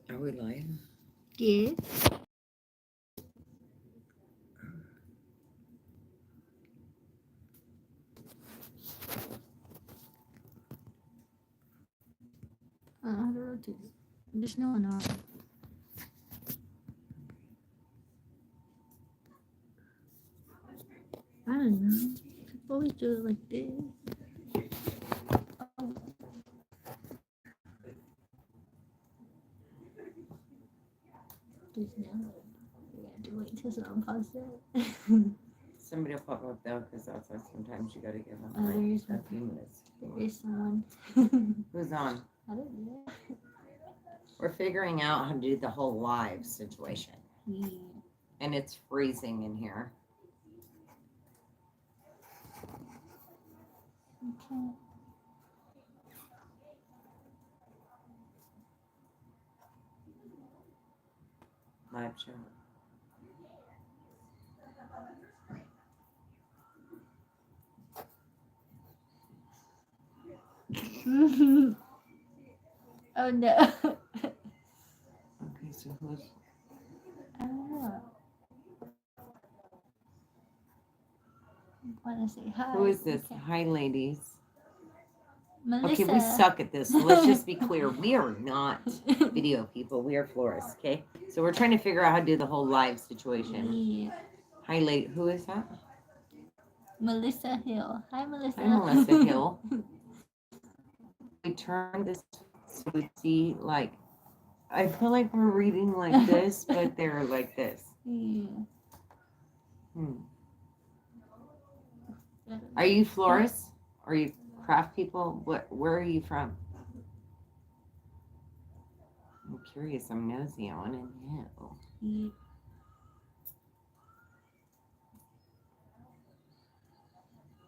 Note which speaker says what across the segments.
Speaker 1: Are we live?
Speaker 2: Yes. How to rotate it? There's no one on. I don't know. People always do it like this. Oh. There's no one. We have to wait till someone pops it.
Speaker 1: Somebody will pop up though, because that's why sometimes you gotta give them
Speaker 2: Oh, there is
Speaker 1: a few minutes.
Speaker 2: There is someone.
Speaker 1: Who's on?
Speaker 2: I don't know.
Speaker 1: We're figuring out how to do the whole live situation.
Speaker 2: Yeah.
Speaker 1: And it's freezing in here.
Speaker 2: Okay.
Speaker 1: Live show.
Speaker 2: Oh no.
Speaker 1: Okay, so who's...
Speaker 2: I don't know. I want to say hi.
Speaker 1: Who is this?
Speaker 2: Okay.
Speaker 1: Hi, ladies.
Speaker 2: Melissa.
Speaker 1: Okay, we suck at this. So let's just be clear. We are not video people. We are florists, okay? So we're trying to figure out how to do the whole live situation.
Speaker 2: Yeah.
Speaker 1: Hi, lady. Who is that?
Speaker 2: Melissa Hill. Hi, Melissa.
Speaker 1: Hi, Melissa Hill. We turn this so we see, like, I feel like we're reading like this, but they're like this.
Speaker 2: Yeah.
Speaker 1: Are you florists? Are you craft people? Where are you from? I'm curious. I'm nosy. I want to know.
Speaker 2: Yeah.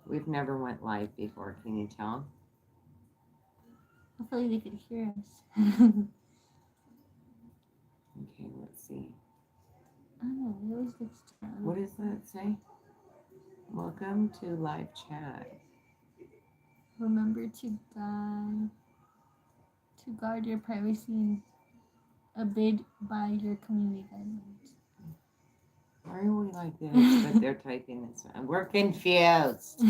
Speaker 1: We've never went live before. Can you tell?
Speaker 2: Hopefully they could hear us.
Speaker 1: Okay, let's see.
Speaker 2: Oh, it always gets down.
Speaker 1: What does that say? Welcome to live chat.
Speaker 2: Remember to guard your privacy and abide by your community guidelines.
Speaker 1: Why are we like this? But they're typing this. We're confused.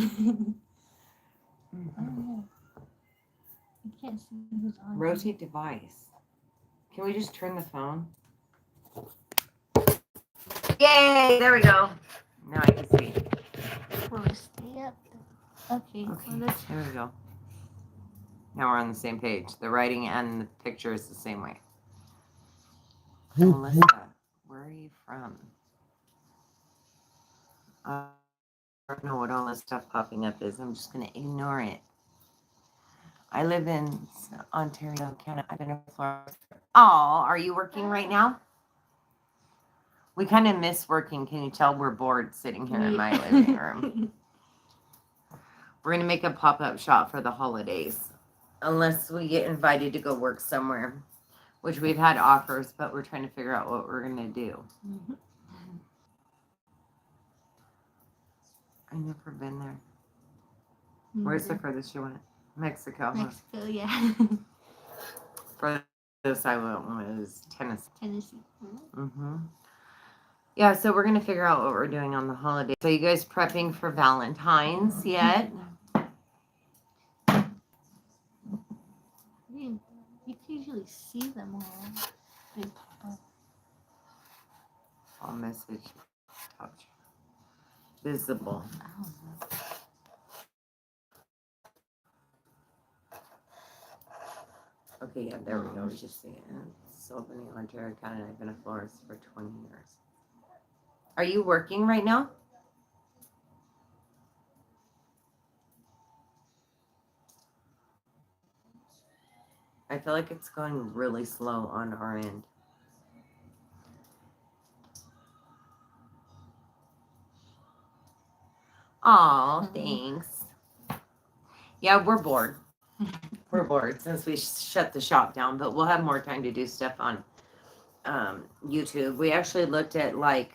Speaker 2: Oh, I can't see who's on.
Speaker 1: Rotate device. Can we just turn the phone? Yay! There we go. Now I can see.
Speaker 2: Will stay up? Okay.
Speaker 1: Okay,
Speaker 2: Well, let's...
Speaker 1: there we go. Now we're on the same page. The writing and the picture is the same way. Melissa, where are you from? I don't know what all this stuff popping up is. I'm just going to ignore it. I live in Ontario, Canada. I don't know if Florida. Oh, are you working right now? We kind of miss working. Can you tell we're bored sitting here in my living room? We're going to make a pop-up shop for the holidays. Unless we get invited to go work somewhere. Which we've had offers, but we're trying to figure out what we're going to do.
Speaker 2: Mm-hmm.
Speaker 1: I've never been there. Where's the furthest you went? Mexico.
Speaker 2: Mexico, yeah.
Speaker 1: Furthest I went was Tennessee.
Speaker 2: Tennessee.
Speaker 1: Mm-hmm. Yeah, so we're going to figure out what we're doing on the holiday. So you guys prepping for Valentine's yet?
Speaker 2: You can usually see them all.
Speaker 1: All message touch. Visible. Okay, yeah, there we go. We just see it. Sylvania, Ontario, Canada. I've been a florist for 20 years. Are you working right now? I feel like it's going really slow on our end. Oh, thanks. Yeah, we're bored. We're bored since we shut the shop down, but we'll have more time to do stuff on YouTube. We actually looked at, like,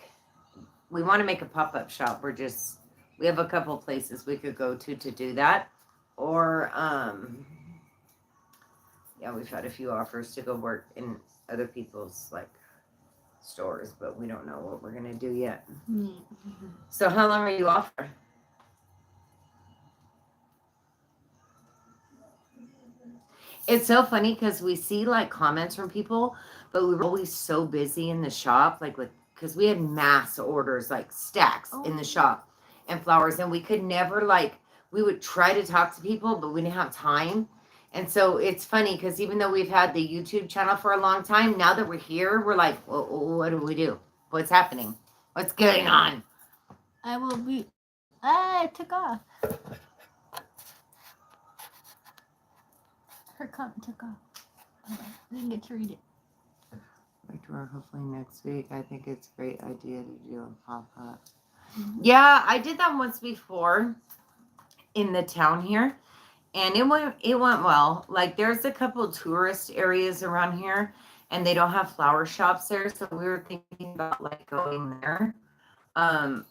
Speaker 1: we want to make a pop-up shop. We have a couple places we could go to do that. Or yeah, we've had a few offers to go work in other people's like stores, but we don't know what we're gonna do yet. So how long are you off for? It's so funny because we see like comments from people, but we were always so busy in the shop, like with because we had mass orders, like stacks in the shop and flowers, and we could never like we would try to talk to people, but we didn't have time. And so it's funny because even though we've had the YouTube channel for a long time, now that we're here, we're like, well, what do we do? What's happening? What's going on?
Speaker 2: I will be. Ah, it took off. Her comment took off. I didn't get to read it.
Speaker 1: Or hopefully next week. I think it's a great idea to do a pop-up. Yeah, I did that once before in the town here, and it went well. Like there's a couple tourist areas around here, and they don't have flower shops there, so we were thinking about like going there. Why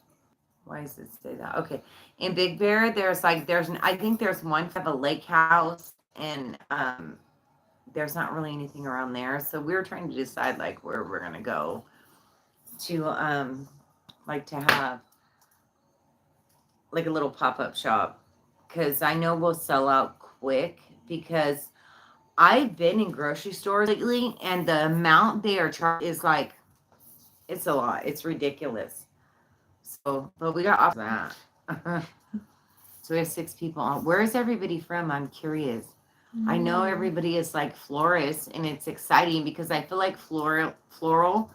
Speaker 1: does it say that? Okay, in Big Bear, I think there's one for the lake house, and there's not really anything around there. So we were trying to decide like where we're gonna go to like to have like a little pop-up shop, because I know we'll sell out quick, because I've been in grocery stores lately and the amount they are charged is like it's a lot. It's ridiculous. So but we got off that. So we have 6 people on. Where is everybody from? I'm curious. I know everybody is like florists, and it's exciting because I feel like floral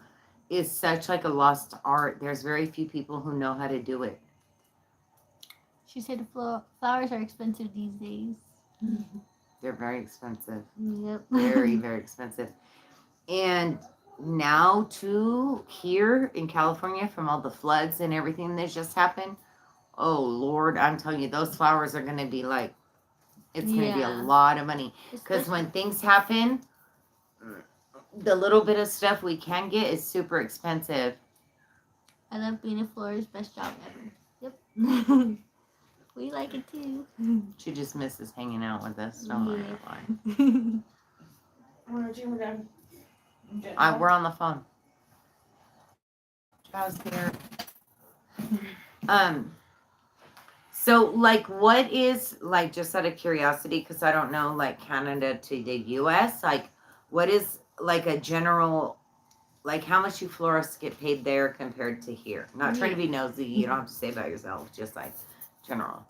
Speaker 1: is such like a lost art. There's very few people who know how to do it.
Speaker 2: She said flowers are expensive these days.
Speaker 1: They're very expensive.
Speaker 2: Yep.
Speaker 1: Very, very expensive. And now too, here in California, from all the floods and everything that just happened, oh Lord, I'm telling you, those flowers are gonna be like, it's gonna be a lot of money. Because when things happen, the little bit of stuff we can get is super expensive.
Speaker 2: I love being a florist. Best job ever. Yep. We like it too.
Speaker 1: She just misses hanging out with us. Don't worry why. We're on the phone. I was there. So like what is like, just out of curiosity, because I don't know like Canada to the US, like what is like a general, like how much you florists get paid there compared to here? Not trying to be nosy, you don't have to say about yourself, just like general.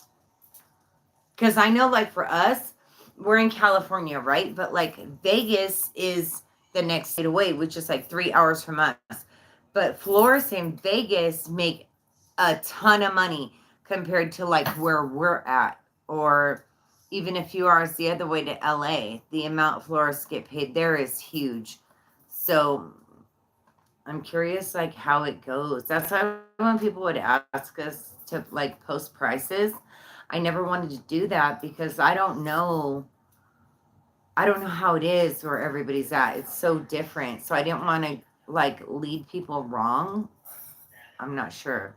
Speaker 1: Because I know like for us, we're in California, right? But like Vegas is the next state away, which is like 3 hours from us. But florists in Vegas make a ton of money compared to like where we're at, or even a few hours the other way to LA. The amount florists get paid there is huge. So I'm curious like how it goes. That's why when people would ask us to like post prices, I never wanted to do that because I don't know how it is where everybody's at. It's so different. So I didn't want to like lead people wrong. I'm not sure.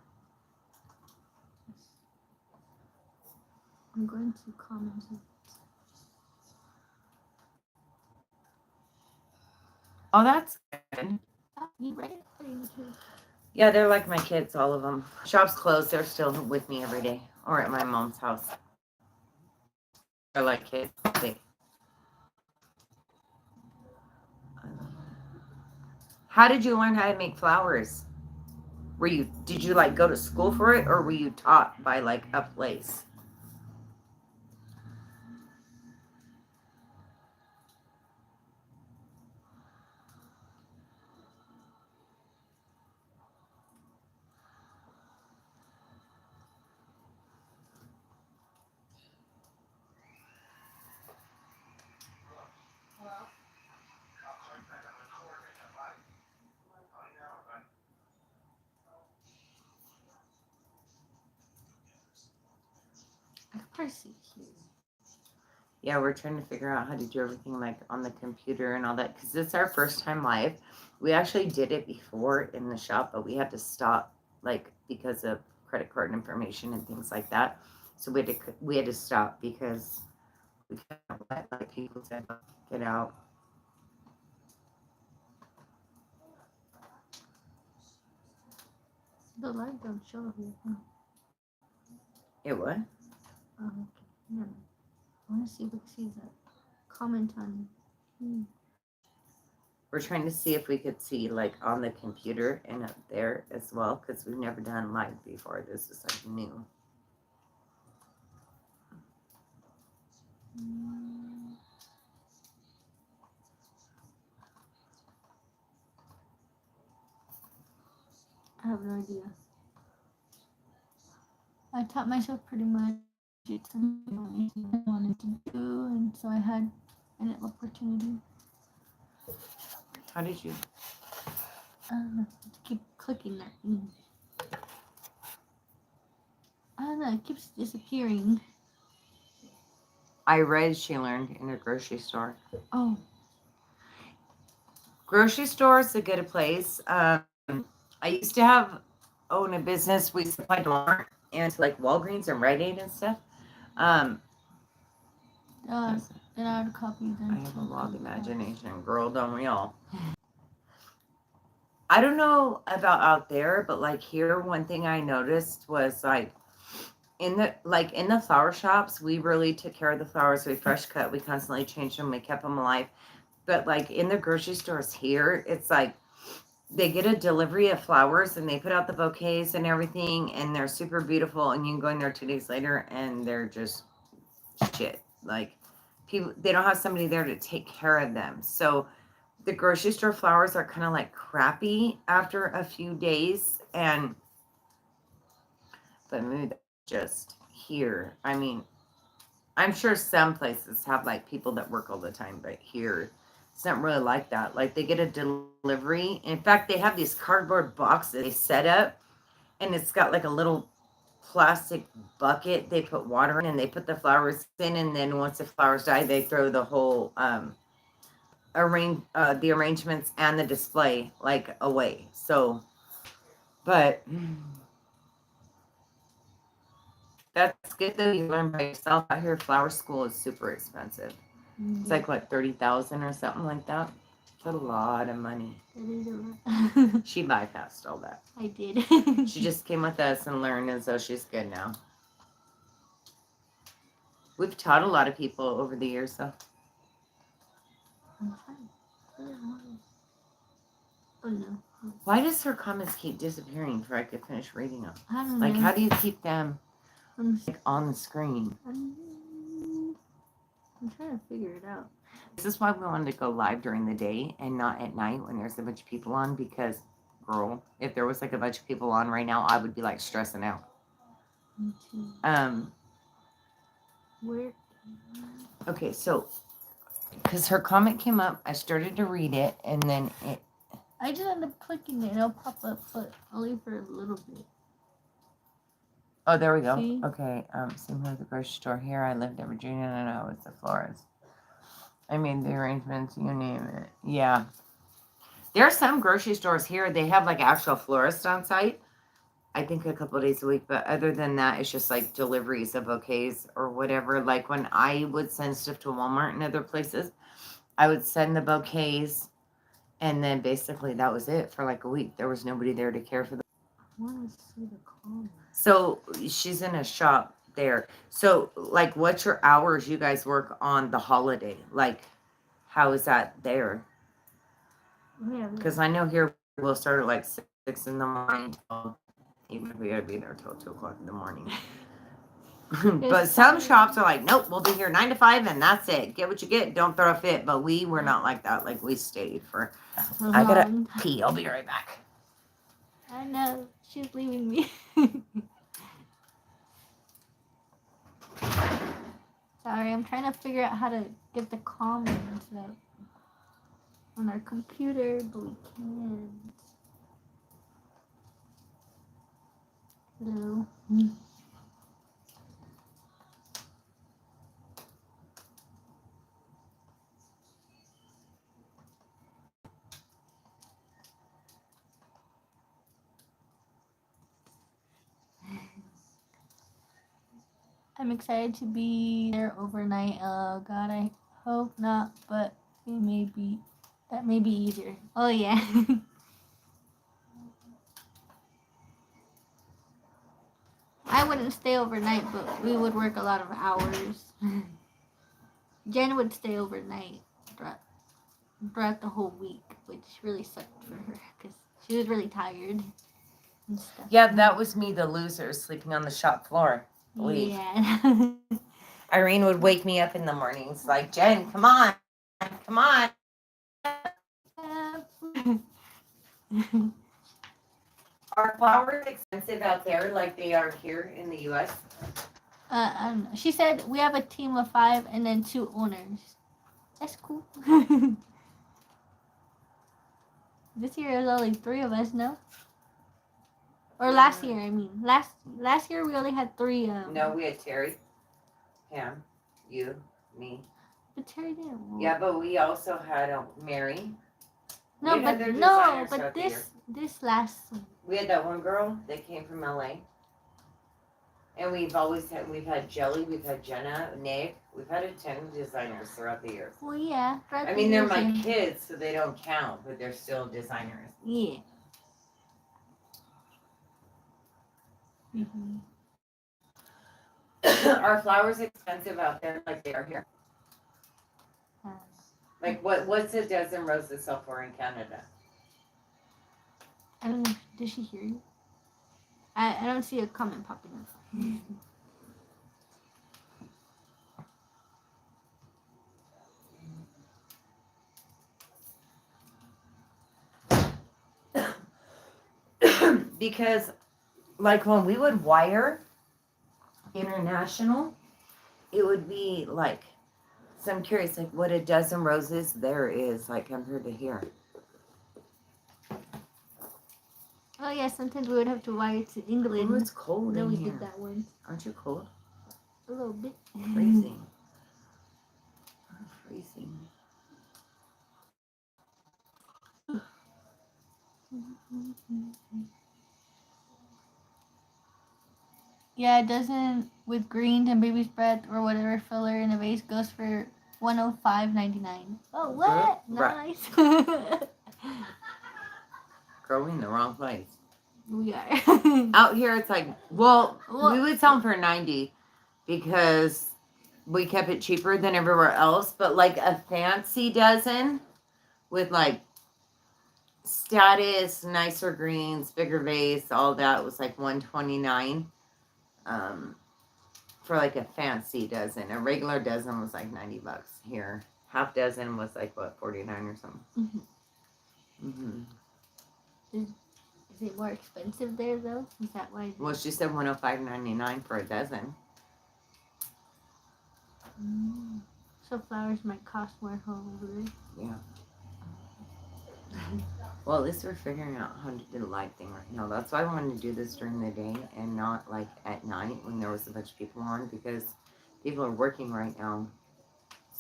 Speaker 2: I'm going to comment.
Speaker 1: Oh, that's good.
Speaker 2: You read it?
Speaker 1: Yeah, they're like my kids, all of them. Shop's closed. They're still with me every day, or at my mom's house. They're like kids. How did you learn how to make flowers? Did you like go to school for it, or were you taught by like a place? Yeah, we're trying to figure out how to do everything like on the computer and all that, because it's our first time live. We actually did it before in the shop, but we had to stop like because of credit card information and things like that. So we had to stop because we can't let like people to get out.
Speaker 2: The light don't show here. Huh?
Speaker 1: It would.
Speaker 2: Oh, okay. No. I want to see if we can see that. Comment on.
Speaker 1: We're trying to see if we could see like on the computer and up there as well because we've never done live before. This is like new.
Speaker 2: I have no idea. I taught myself pretty much it's anything I wanted to do, and so I had an opportunity.
Speaker 1: How did you?
Speaker 2: I don't know. To keep clicking that. I don't know. It keeps disappearing.
Speaker 1: I read she learned in a grocery store.
Speaker 2: Oh.
Speaker 1: Grocery store is a good place. I used to own a business. We supplied Walmart and like Walgreens and Rite Aid and stuff.
Speaker 2: Then I would copy them.
Speaker 1: I have a wild imagination, girl, don't we all? I don't know about out there, but like here, one thing I noticed was like in the flower shops, we really took care of the flowers. We fresh cut, we constantly changed them, we kept them alive. But like in the grocery stores here, it's like they get a delivery of flowers and they put out the bouquets and everything, and they're super beautiful. And you can go in there 2 days later and they're just shit. Like people, they don't have somebody there to take care of them. So the grocery store flowers are kind of like crappy after a few days. And but maybe that's just here. I mean, I'm sure some places have like people that work all the time, but here it's not really like that. Like they get a delivery. In fact, they have these cardboard boxes they set up, and it's got like a little plastic bucket they put water in, and they put the flowers in, and then once the flowers die, they throw the whole the arrangements and the display like away. So, but that's good though. You learn by yourself. Out here, flower school is super expensive. It's like what 30,000 or something like that. It's a lot of money.
Speaker 2: It is a lot.
Speaker 1: She bypassed all that.
Speaker 2: I did.
Speaker 1: She just came with us and learned, and so she's good now. We've taught a lot of people over the years, though.
Speaker 2: Oh no.
Speaker 1: Why does her comments keep disappearing before I could finish reading them?
Speaker 2: I don't
Speaker 1: Like,
Speaker 2: know.
Speaker 1: how do you keep them like on the screen?
Speaker 2: I'm trying to figure it out.
Speaker 1: This is why we wanted to go live during the day and not at night when there's a bunch of people on, because, girl, if there was like a bunch of people on right now, I would be like stressing out.
Speaker 2: Me too. Where?
Speaker 1: Okay, so because her comment came up, I started to read it, and then it.
Speaker 2: I just end up clicking it. It'll pop up, but only for a little bit.
Speaker 1: Oh, there we go.
Speaker 2: See?
Speaker 1: Okay, same here at the grocery store here. I lived in Virginia, and I know it's the florist. I made the arrangements, you name it. Yeah. There are some grocery stores here, they have like actual florist on site. I think a couple of days a week, but other than that, it's just like deliveries of bouquets or whatever. Like when I would send stuff to Walmart and other places, I would send the bouquets, and then basically that was it for like a week. There was nobody there to care for them.
Speaker 2: I want to see the comment.
Speaker 1: So she's in a shop there. So like, what's your hours you guys work on the holiday? Like, how is that there?
Speaker 2: Yeah.
Speaker 1: Because I know here we'll start at like 6 in the morning. Even if we gotta be there till 2 o'clock in the morning. But some shops are like, nope, we'll be here 9 to 5 and that's it. Get what you get. Don't throw a fit. But we were not like that. Like we stayed for. I gotta pee. I'll be right back.
Speaker 2: I know. She's leaving me. Sorry, I'm trying to figure out how to get the comments up on our computer, but we can't. Hello. I'm excited to be there overnight. Oh God, I hope not, but it may be. That may be easier. Oh yeah. I wouldn't stay overnight, but we would work a lot of hours. Jen would stay overnight throughout the whole week, which really sucked for her because she was really tired and stuff.
Speaker 1: Yeah, that was me, the loser, sleeping on the shop floor. Believe.
Speaker 2: Yeah.
Speaker 1: Irene would wake me up in the mornings like, Jen, come on. Come on. Are flowers expensive out there like they are here in the U.S.?
Speaker 2: I don't know. She said we have a team of 5 and then 2 owners. That's cool. This year there's only 3 of us, no? Or last year, I mean. Last year we only had 3.
Speaker 1: No, we had Terry, Pam, you, me.
Speaker 2: But Terry didn't.
Speaker 1: Yeah, but we also had Mary.
Speaker 2: No,
Speaker 1: We had
Speaker 2: but
Speaker 1: their
Speaker 2: no,
Speaker 1: designers
Speaker 2: but
Speaker 1: throughout the year.
Speaker 2: this last.
Speaker 1: We had that one girl that came from LA. And we've had Jelly, we've had Jenna, Nick. We've had a ton of designers throughout the years.
Speaker 2: Well, yeah.
Speaker 1: I mean, they're my kids, so they don't count, but they're still designers.
Speaker 2: Yeah. Mm-hmm.
Speaker 1: Are flowers expensive out there like they are here? Like what's a dozen roses sell for in Canada?
Speaker 2: I don't know. Did she hear you? I don't see a comment popping
Speaker 1: up. Because like when we would wire international, it would be like, so I'm curious, like what a dozen roses there is like compared to here.
Speaker 2: Oh yeah, sometimes we would have to wire to England.
Speaker 1: Oh, it's cold
Speaker 2: then
Speaker 1: in
Speaker 2: we
Speaker 1: here.
Speaker 2: did that one.
Speaker 1: Aren't you cold?
Speaker 2: A little bit.
Speaker 1: Freezing. I'm freezing.
Speaker 2: Yeah, a dozen with greens and baby's breath or whatever filler in a vase goes for $105.99. Oh, what?
Speaker 1: Right.
Speaker 2: Nice.
Speaker 1: Growing in the wrong place.
Speaker 2: We are.
Speaker 1: Out here, it's like, well, we would sell them for $90 because we kept it cheaper than everywhere else. But like a fancy dozen with like status, nicer greens, bigger vase, all that was like $129. For like a fancy dozen. A regular dozen was like $90 here. Half dozen was like what, $49 or something.
Speaker 2: Is it more expensive there though? Is that why?
Speaker 1: Well, she said $105.99 for a dozen.
Speaker 2: So flowers might cost more over there.
Speaker 1: Yeah. Well, at least we're figuring out how to do the light thing right now. That's why I wanted to do this during the day and not like at night when there was a bunch of people on, because people are working right now.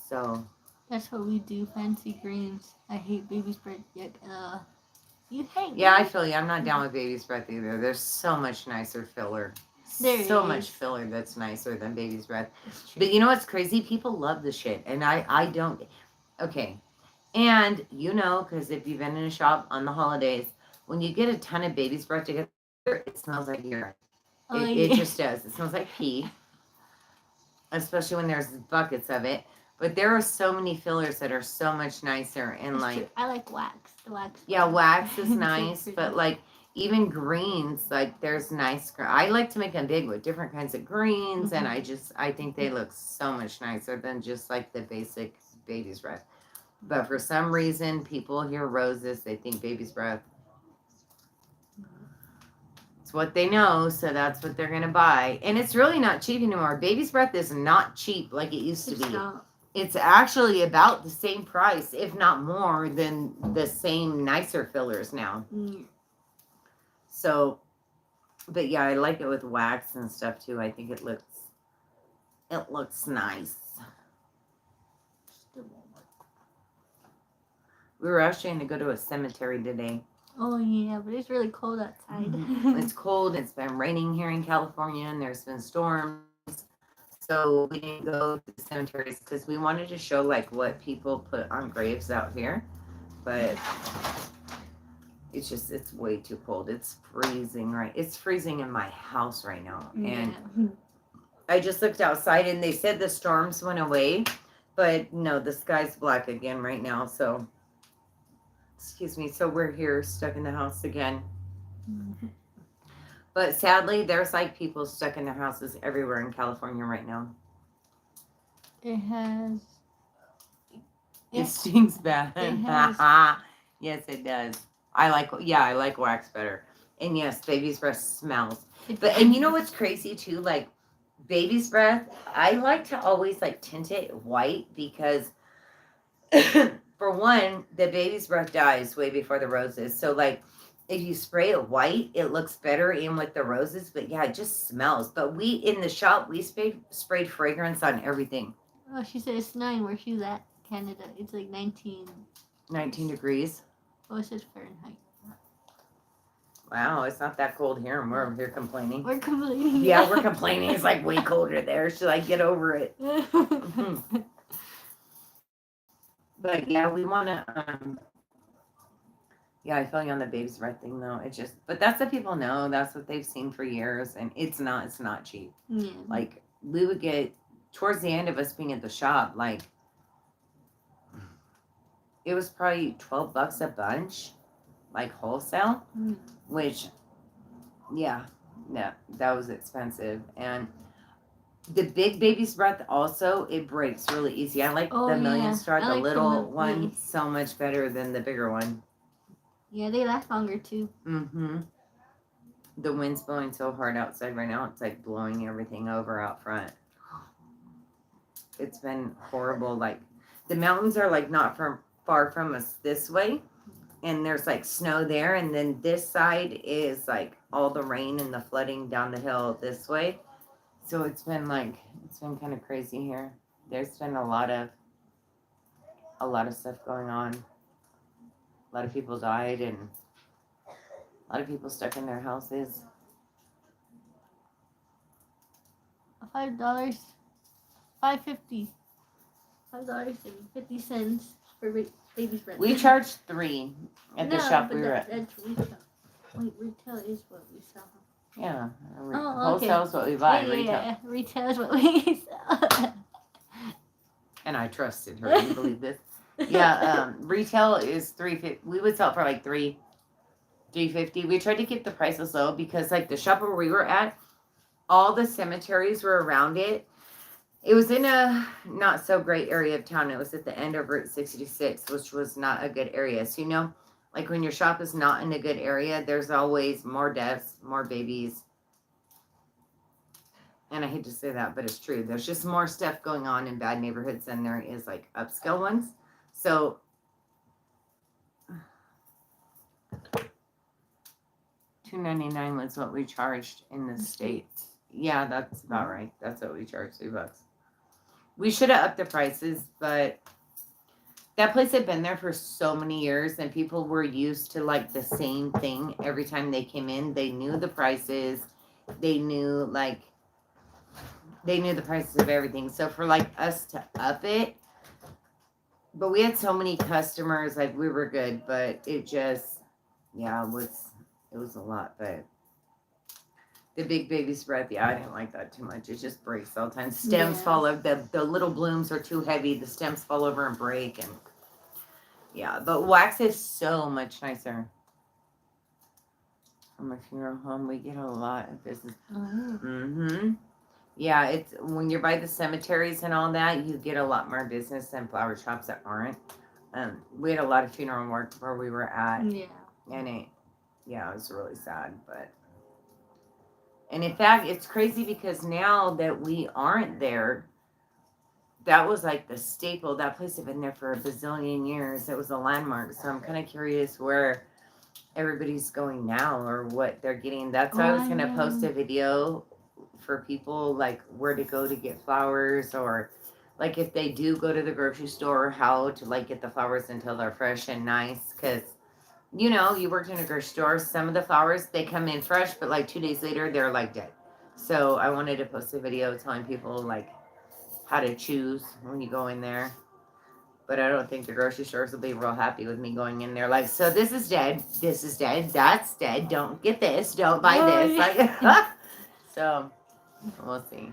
Speaker 1: So
Speaker 2: that's what we do. Fancy greens. I hate baby's breath. Yuck. You hate.
Speaker 1: Yeah, I feel you. I'm not down with baby's breath either. There's so much nicer filler.
Speaker 2: There
Speaker 1: so
Speaker 2: is.
Speaker 1: much filler that's nicer than baby's breath. But you know what's crazy? People love the shit, and I don't. Okay. And you know, because if you've been in a shop on the holidays, when you get a ton of baby's breath together, it smells like urine. It just does. It smells like pee, especially when there's buckets of it. But there are so many fillers that are so much nicer, and
Speaker 2: That's
Speaker 1: like
Speaker 2: true. I like wax. The wax.
Speaker 1: yeah, wax is
Speaker 2: So
Speaker 1: nice,
Speaker 2: pretty.
Speaker 1: but like even greens, like there's nice. I like to make them big with different kinds of greens, and I think they look so much nicer than just like the basic baby's breath. But for some reason, people hear roses, they think baby's breath. It's what they know, so that's what they're gonna buy. And it's really not cheap anymore. Baby's breath is not cheap like it used to be.
Speaker 2: Not.
Speaker 1: It's actually about the same price, if not more, than the same nicer fillers now. So, but yeah, I like it with wax and stuff too. I think it looks nice. We were actually going to go to a cemetery today.
Speaker 2: Oh yeah, but it's really cold outside.
Speaker 1: It's cold. It's been raining here in California, and there's been storms. so we didn't go to the cemeteries because we wanted to show like what people put on graves out here, but it's way too cold. It's freezing, right? It's freezing in my house right now, and I just looked outside and they said the storms went away, but no, the sky's black again right now. So, excuse me. So we're here stuck in the house again. But sadly, there's like people stuck in their houses everywhere in California right now.
Speaker 2: It has.
Speaker 1: It stings bad.
Speaker 2: It has.
Speaker 1: Yes, it does. I like wax better. And yes, baby's breath smells. But and you know what's crazy too? Like baby's breath, I like to always like tint it white because for one, the baby's breath dies way before the roses. So like if you spray it white, it looks better in with the roses. But yeah, it just smells. But we in the shop we sprayed fragrance on everything.
Speaker 2: Oh, she said it's snowing where she's at, Canada. It's like 19
Speaker 1: degrees.
Speaker 2: Oh, it says Fahrenheit.
Speaker 1: Wow, it's not that cold here, and we're over here complaining.
Speaker 2: We're complaining.
Speaker 1: Yeah, we're complaining. It's like way colder there. Should I get over it? But yeah, we want to. Yeah, I feel you on the baby's breath thing though. It just, but that's what people know. That's what they've seen for years, and it's not cheap.
Speaker 2: Yeah.
Speaker 1: Like we would get towards the end of us being at the shop, like it was probably $12 a bunch, like wholesale. Which, yeah, that was expensive. And the big baby's breath also, it breaks really easy. I like the Million Star, the little one, so much better than the bigger one.
Speaker 2: Yeah, they last longer too.
Speaker 1: Mm-hmm. The wind's blowing so hard outside right now, it's like blowing everything over out front. It's been horrible. Like the mountains are like not far from us this way. And there's like snow there, and then this side is like all the rain and the flooding down the hill this way. So it's been kind of crazy here. There's been a lot of stuff going on. A lot of people died, and a lot of people stuck in their houses.
Speaker 2: $5, $5.50, $5.50 for baby's breath.
Speaker 1: We charged $3 at the shop we were at.
Speaker 2: That's retail. Wait, retail is what we sell.
Speaker 1: Yeah.
Speaker 2: Okay.
Speaker 1: Wholesale is what we buy.
Speaker 2: Yeah. Retail is what we sell.
Speaker 1: And I trusted her. You believe this? Yeah. Retail is $3.50. We would sell it for like $3.50. We tried to keep the prices low because like the shop where we were at, all the cemeteries were around it. It was in a not so great area of town. It was at the end of Route 66, which was not a good area. So, like when your shop is not in a good area, there's always more deaths, more babies. And I hate to say that, but it's true. There's just more stuff going on in bad neighborhoods than there is like upscale ones. So, $2.99 was what we charged in the States. Yeah, that's about right. That's what we charged, $3. We should have upped the prices, but that place had been there for so many years and people were used to like the same thing every time they came in. They knew the prices. They knew the prices of everything. So for like us to up it, but we had so many customers, like we were good, but it just, yeah, it was a lot, but the big baby's breath, yeah, I didn't like that too much. It just breaks all the time. Stems fall over. The little blooms are too heavy. The stems fall over and break. And yeah, but wax is so much nicer. From a funeral home, we get a lot of business. Mm-hmm. Yeah, it's when you're by the cemeteries and all that, you get a lot more business than flower shops that aren't. We had a lot of funeral work where we were at.
Speaker 2: Yeah.
Speaker 1: And it was really sad, but. And in fact, it's crazy because now that we aren't there, that was like the staple. That place had been there for a bazillion years. It was a landmark. So I'm kind of curious where everybody's going now or what they're getting. That's why I was going to post a video for people, like where to go to get flowers, or like if they do go to the grocery store, how to like get the flowers until they're fresh and nice. Because you worked in a grocery store. Some of the flowers, they come in fresh, but like 2 days later, they're like dead. So I wanted to post a video telling people like how to choose when you go in there. But I don't think the grocery stores will be real happy with me going in there. Like, so this is dead. This is dead. That's dead. Don't get this. Don't buy this. Like, so we'll see.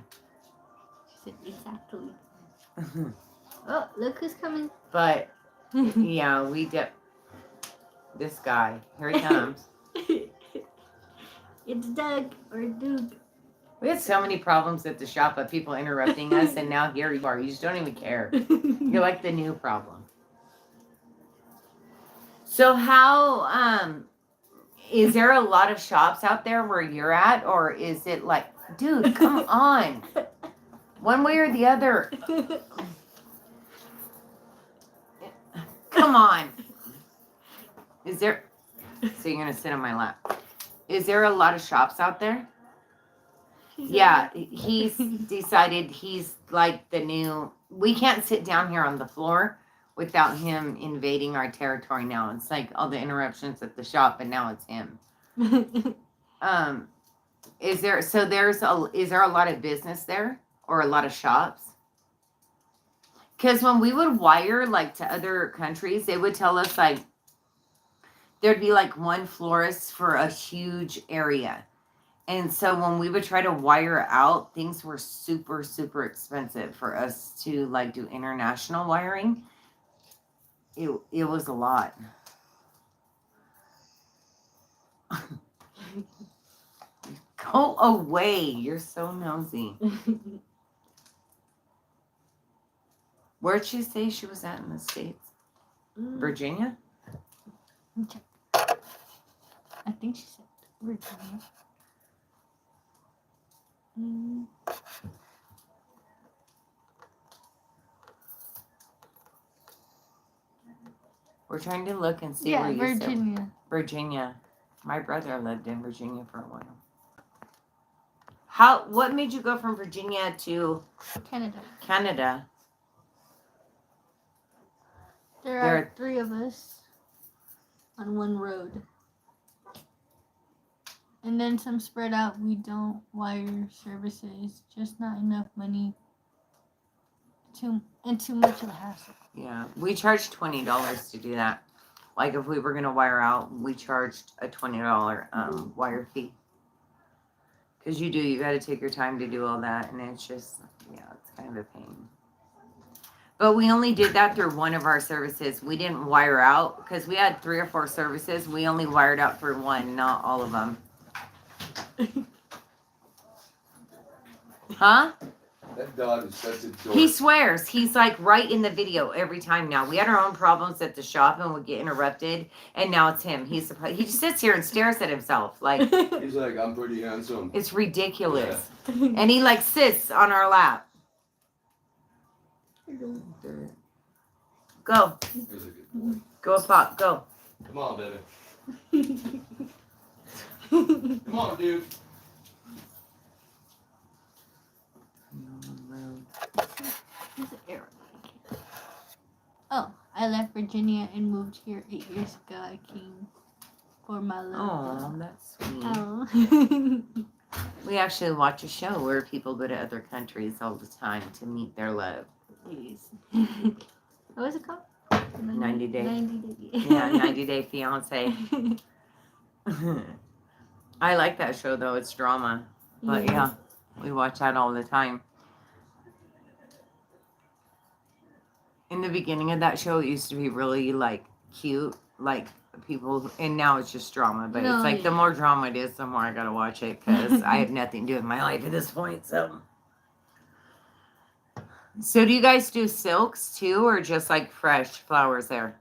Speaker 2: She said, exactly. Oh, look who's coming.
Speaker 1: But yeah, we did. This guy, here he comes.
Speaker 2: It's Doug or Doug.
Speaker 1: We had so many problems at the shop of people interrupting us, and now here you are. You just don't even care. You're like the new problem. So how is there a lot of shops out there where you're at, or is it like, dude, come on, one way or the other? Come on. Is there? So you're gonna sit on my lap. Is there a lot of shops out there? Yeah, he's decided he's like the new. We can't sit down here on the floor without him invading our territory now. It's like all the interruptions at the shop, and now it's him. Is there a lot of business there or a lot of shops? Because when we would wire like to other countries, they would tell us like there'd be like one florist for a huge area. And so when we would try to wire out, things were super, super expensive for us to like do international wiring. It was a lot. Go away. You're so nosy. Where'd she say she was at in the States? Virginia?
Speaker 2: I think she said Virginia.
Speaker 1: We're trying to look and see where you said.
Speaker 2: Virginia.
Speaker 1: Virginia. My brother lived in Virginia for a while. What made you go from Virginia to
Speaker 2: Canada? There are 3 of us on one road. And then some spread out. We don't wire services. Just not enough money. Too much of a hassle.
Speaker 1: Yeah, we charged $20 to do that. Like if we were gonna wire out, we charged a $20 wire fee. Cause you got to take your time to do all that, and it's just, it's kind of a pain. But we only did that through one of our services. We didn't wire out because we had 3 or 4 services. We only wired out through one, not all of them. Huh?
Speaker 3: That dog is such a dork.
Speaker 1: He swears. He's like right in the video every time now. We had our own problems at the shop and would get interrupted, and now it's him. He just sits here and stares at himself like
Speaker 3: He's like, I'm pretty handsome.
Speaker 1: it's ridiculous. Yeah. And he like sits on our lap. Go.
Speaker 3: He's a good boy.
Speaker 1: Go up, Pop. Go.
Speaker 3: Come on, baby. Come on, dude.
Speaker 2: There's an arrow. Oh, I left Virginia and moved here 8 years ago. I came for my love.
Speaker 1: Oh, that's sweet.
Speaker 2: Oh.
Speaker 1: We actually watch a show where people go to other countries all the time to meet their love.
Speaker 2: Please. What was it called?
Speaker 1: 90 Day.
Speaker 2: 90 Day.
Speaker 1: Yeah, 90 Day Fiance. I like that show though. It's drama. But yeah, we watch that all the time. In the beginning of that show, it used to be really like cute, like people, and now it's just drama. But it's like the more drama it is, the more I gotta watch it because I have nothing to do with my life at this point. So do you guys do silks too, or just like fresh flowers there?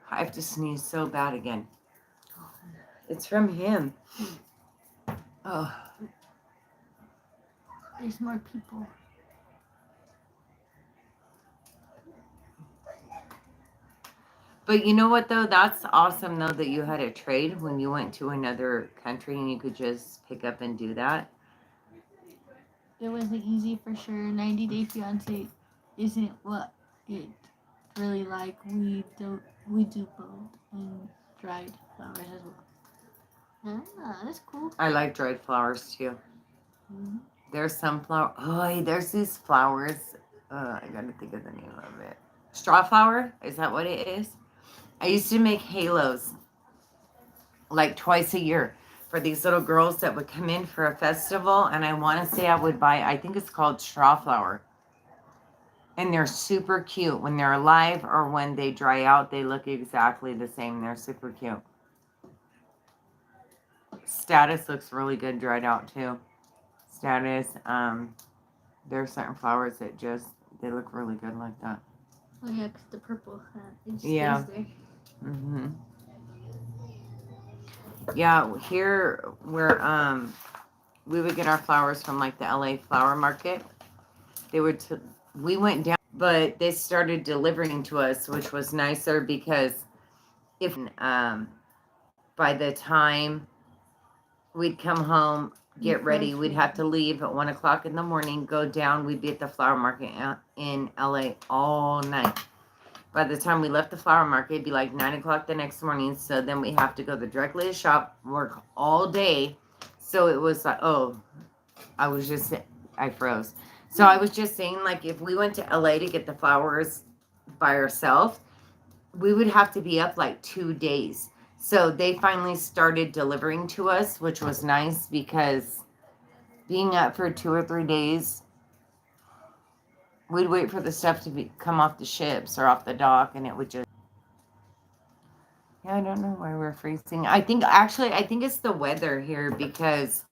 Speaker 1: I have to sneeze so bad again. It's from him. Oh.
Speaker 2: There's more people.
Speaker 1: But you know what though? That's awesome though that you had a trade when you went to another country and you could just pick up and do that.
Speaker 2: it wasn't easy for sure. 90 Day Fiance isn't what it's really like. We do both and dried flowers as well. Ah, that's cool.
Speaker 1: I like dried flowers too.
Speaker 2: Mhm.
Speaker 1: There's some flower. Oh, there's these flowers. I gotta think of the name of it. Straw flower? Is that what it is? I used to make halos like twice a year for these little girls that would come in for a festival, and I want to say I would buy. I think it's called straw flower, and they're super cute when they're alive or when they dry out. They look exactly the same. They're super cute. Status looks really good dried out too. Status. There are certain flowers that just they look really good like that.
Speaker 2: Oh yeah, 'cause the purple, it just
Speaker 1: Yeah.
Speaker 2: stays there.
Speaker 1: Mhm. Yeah, here where we would get our flowers from like the LA flower market. They would we went down, but they started delivering to us, which was nicer because if by the time we'd come home, get ready, we'd have to leave at 1 o'clock in the morning, go down. We'd be at the flower market in LA all night. By the time we left the flower market, it'd be like 9 o'clock the next morning. So then we have to go directly to shop, work all day. So it was like, oh, I froze. So I was just saying, like, if we went to LA to get the flowers by ourselves, we would have to be up like 2 days. So they finally started delivering to us, which was nice because being up for 2 or 3 days, we'd wait for the stuff to come off the ships or off the dock, and it would just. Yeah, I don't know why we're freezing. I think it's the weather here because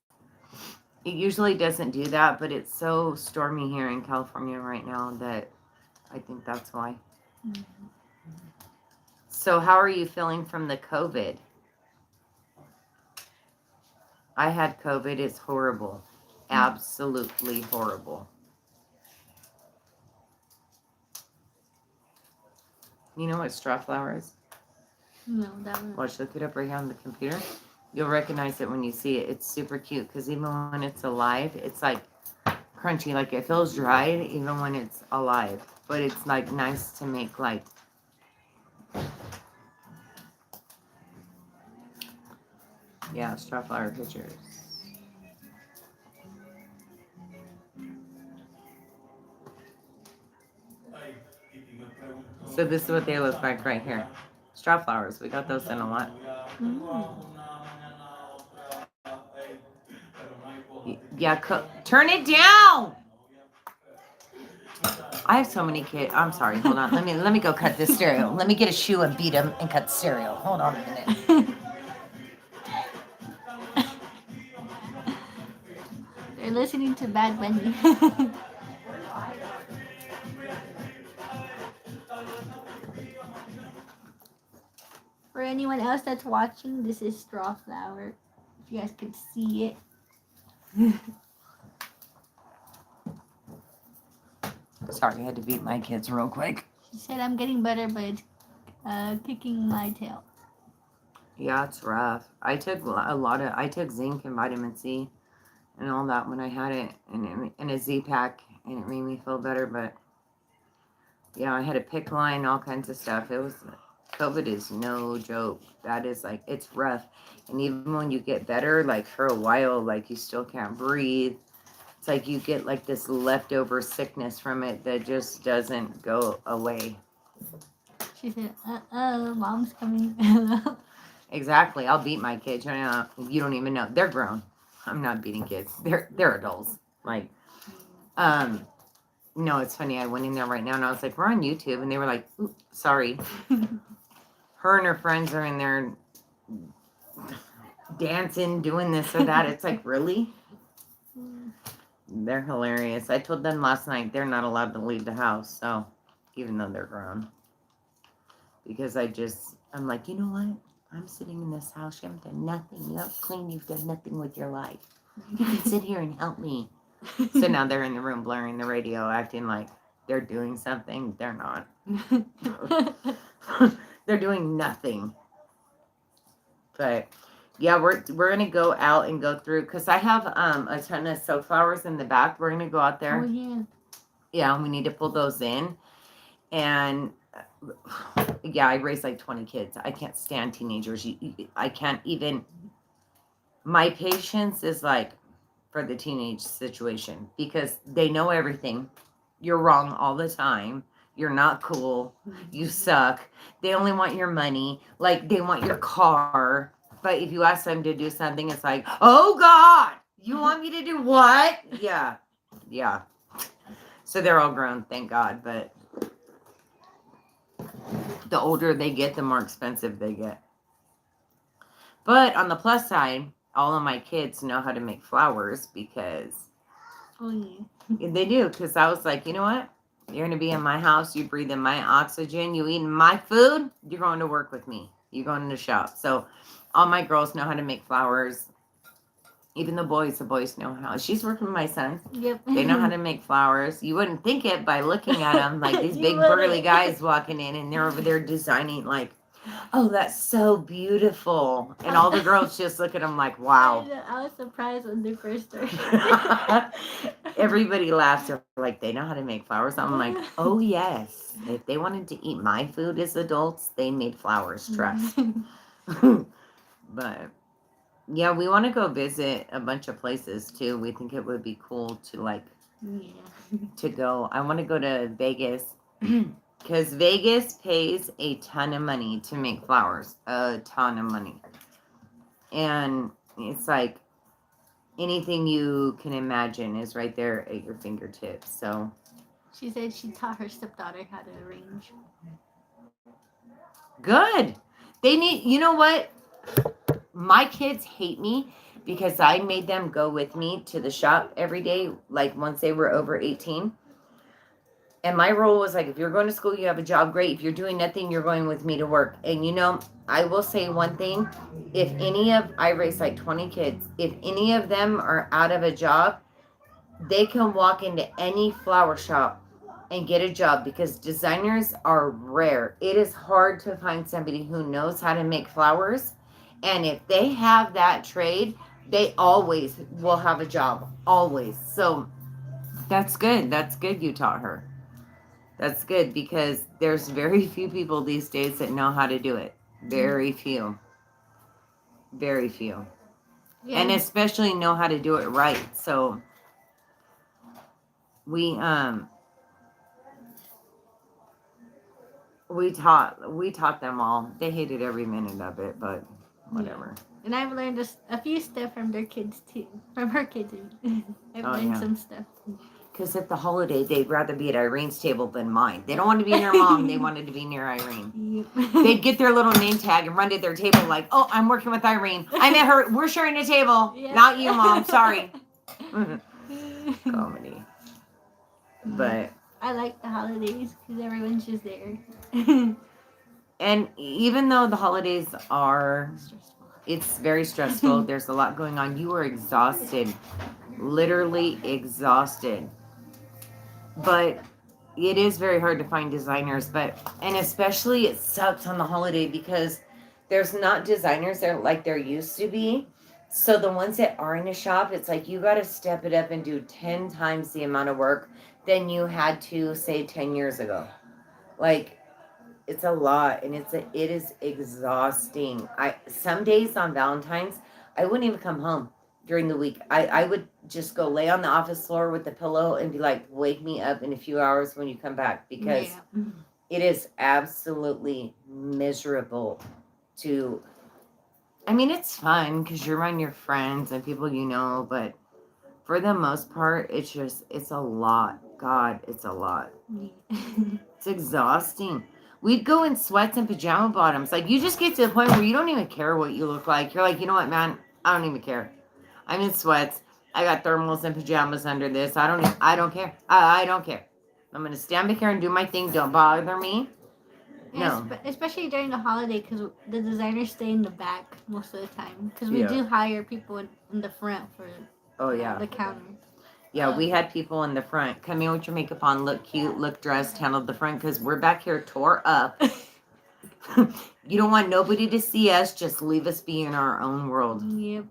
Speaker 1: it usually doesn't do that, but it's so stormy here in California right now that I think that's why.
Speaker 2: Mhm.
Speaker 1: So how are you feeling from the COVID? I had COVID. It's horrible. Absolutely horrible. You know what straw flower is?
Speaker 2: No, that one.
Speaker 1: Watch, look it up right here on the computer. You'll recognize it when you see it. It's super cute because even when it's alive, it's like crunchy. Like it feels dried even when it's alive. But it's like nice to make like. Yeah, straw flower pictures. So this is what they look like right here. Straw flowers. We got those in a lot. Yeah, turn it down. I have so many kids. I'm sorry. Hold on. Let me go cut this stereo. Let me get a shoe and beat him and cut stereo. Hold on a minute.
Speaker 2: They're listening to Bad Bunny. For anyone else that's watching, this is straw flower. If you guys could see it.
Speaker 1: Sorry, I had to beat my kids real quick.
Speaker 2: She said I'm getting better, but it's kicking my tail.
Speaker 1: Yeah, it's rough. I took I took zinc and vitamin C and all that when I had it in a Z pack, and it made me feel better. But yeah, I had a PICC line, all kinds of stuff. COVID is no joke. That is like, it's rough. And even when you get better, like for a while, like you still can't breathe. It's like you get like this leftover sickness from it that just doesn't go away.
Speaker 2: She said, mom's coming.
Speaker 1: Exactly. I'll beat my kids. You don't even know. They're grown. I'm not beating kids. They're adults. Like, no, it's funny. I went in there right now and I was like, we're on YouTube. And they were like, oops, sorry. Her and her friends are in there dancing, doing this or that. It's like, really? They're hilarious. I told them last night they're not allowed to leave the house. So, even though they're grown. Because I'm like, you know what? I'm sitting in this house. You haven't done nothing. You haven't cleaned. You've done nothing with your life. You can sit here and help me. So now they're in the room blaring the radio, acting like they're doing something. They're not. They're doing nothing. But Yeah, we're gonna go out and go through because I have a ton of soap flowers in the back. We're gonna go out there.
Speaker 2: Oh yeah.
Speaker 1: Yeah, we need to pull those in. And yeah, I raised like 20 kids. I can't stand teenagers. I can't even. My patience is like for the teenage situation because they know everything. You're wrong all the time. You're not cool. You suck. They only want your money. Like they want your car. But if you ask them to do something, it's like, oh God, you want me to do what? Yeah. Yeah. So they're all grown, thank God. But the older they get, the more expensive they get. But on the plus side, all of my kids know how to make flowers because
Speaker 2: Oh yeah.
Speaker 1: they do. Because I was like, you know what? You're going to be in my house. You breathe in my oxygen. You eating my food. You're going to work with me. You're going to shop. So all my girls know how to make flowers. Even the boys know how. She's working with my son.
Speaker 2: Yep.
Speaker 1: They know how to make flowers. You wouldn't think it by looking at them. Like these
Speaker 2: You
Speaker 1: big
Speaker 2: wouldn't.
Speaker 1: burly guys walking in and they're over there designing like, oh, that's so beautiful. And all the girls just look at them like, wow.
Speaker 2: I was surprised when they first started.
Speaker 1: Everybody laughs. They're like, they know how to make flowers. I'm like, oh, yes. If they wanted to eat my food as adults, they made flowers, trust. But yeah, we want to go visit a bunch of places too. We think it would be cool to like
Speaker 2: Yeah.
Speaker 1: to go. I want to go to Vegas because Vegas pays a ton of money to make flowers, a ton of money. And it's like anything you can imagine is right there at your fingertips. So
Speaker 2: She said she taught her stepdaughter how to arrange.
Speaker 1: good. They need, you know what? My kids hate me because I made them go with me to the shop every day, like once they were over 18. And my rule was like, if you're going to school, you have a job, great. If you're doing nothing, you're going with me to work. And you know, I will say one thing. If I raised like 20 kids, if any of them are out of a job, they can walk into any flower shop and get a job because designers are rare. It is hard to find somebody who knows how to make flowers. And if they have that trade, they always will have a job. Always. So that's good. That's good you taught her. That's good because there's very few people these days that know how to do it. Very few. Very few.
Speaker 2: Yeah.
Speaker 1: And especially know how to do it right. So we taught them all. They hated every minute of it, but whatever.
Speaker 2: And I've learned a few stuff from their kids too. From her kids. I've learned some stuff.
Speaker 1: Because at the holiday, they'd rather be at Irene's table than mine. They don't want to be near mom. They wanted to be near Irene.
Speaker 2: Yep.
Speaker 1: They'd get their little name tag and run to their table like, oh, I'm working with Irene. I met her. We're sharing a table.
Speaker 2: Yeah.
Speaker 1: Not you, mom. Sorry. Comedy. But
Speaker 2: I like the holidays because everyone's just there.
Speaker 1: and even though the holidays are,
Speaker 2: Stressful.
Speaker 1: it's very stressful. There's a lot going on. You are exhausted. Literally exhausted. But it is very hard to find designers, and especially it sucks on the holiday because there's not designers there like there used to be. So the ones that are in a shop, it's like you got to step it up and do 10 times the amount of work than you had to say 10 years ago. Like it's a lot and it is exhausting. Some days on Valentine's, I wouldn't even come home during the week. I would just go lay on the office floor with the pillow and be like, wake me up in a few hours when you come back because it is absolutely miserable to, I mean, it's fun because you're around your friends and people you know, but for the most part, it's a lot. God, it's a lot. It's exhausting. We'd go in sweats and pajama bottoms. Like, you just get to the point where you don't even care what you look like. You're like, you know what, man? I don't even care. I'm in sweats. I got thermals and pajamas under this. I don't care. I don't care. I'm going to stand back here and do my thing. Don't bother me. No.
Speaker 2: Especially during the holiday because the designers stay in the back most of the time. Because we do hire people in the front for the counter.
Speaker 1: Yeah, we had people in the front. Come in with your makeup on, look cute, look dressed, handle the front because we're back here tore up You don't want nobody to see us. Just leave us be in our own world.
Speaker 2: Yep.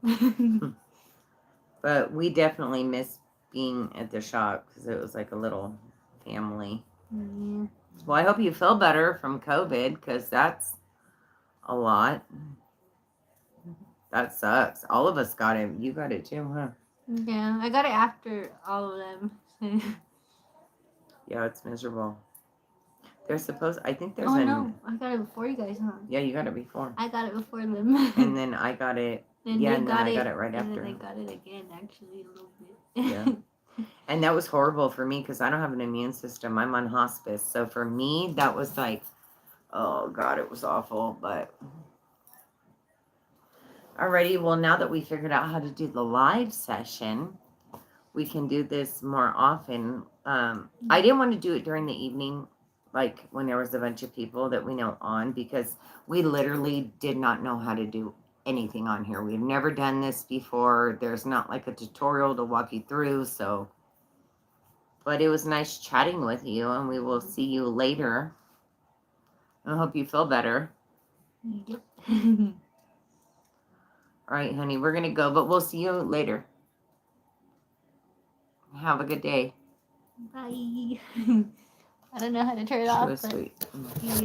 Speaker 1: But we definitely miss being at the shop because it was like a little family.
Speaker 2: Yeah.
Speaker 1: Well, I hope you feel better from COVID because that's a lot. That sucks. All of us got it. You got it too, huh?
Speaker 2: Yeah, I got it after all of them.
Speaker 1: Yeah, it's miserable. I think there's
Speaker 2: Oh
Speaker 1: an,
Speaker 2: no, I got it before you guys, huh?
Speaker 1: yeah, you got it before.
Speaker 2: I got it before them.
Speaker 1: And then I got it,
Speaker 2: Then
Speaker 1: yeah,
Speaker 2: they
Speaker 1: and then I got
Speaker 2: it
Speaker 1: it right
Speaker 2: and
Speaker 1: after.
Speaker 2: then I got it again, actually, a little bit.
Speaker 1: Yeah. And that was horrible for me because I don't have an immune system. I'm on hospice. So for me, that was like, oh God, it was awful. But alrighty, well, now that we figured out how to do the live session, we can do this more often. I didn't want to do it during the evening, like when there was a bunch of people that we know on, because we literally did not know how to do anything on here. We've never done this before. There's not like a tutorial to walk you through. So, but it was nice chatting with you, and we will see you later. I hope you feel better.
Speaker 2: Yep.
Speaker 1: All right, honey, we're going to go, but we'll see you later. Have a good day.
Speaker 2: Bye. I don't know how to turn it
Speaker 1: She
Speaker 2: off,
Speaker 1: was
Speaker 2: but
Speaker 1: sweet.
Speaker 2: yeah.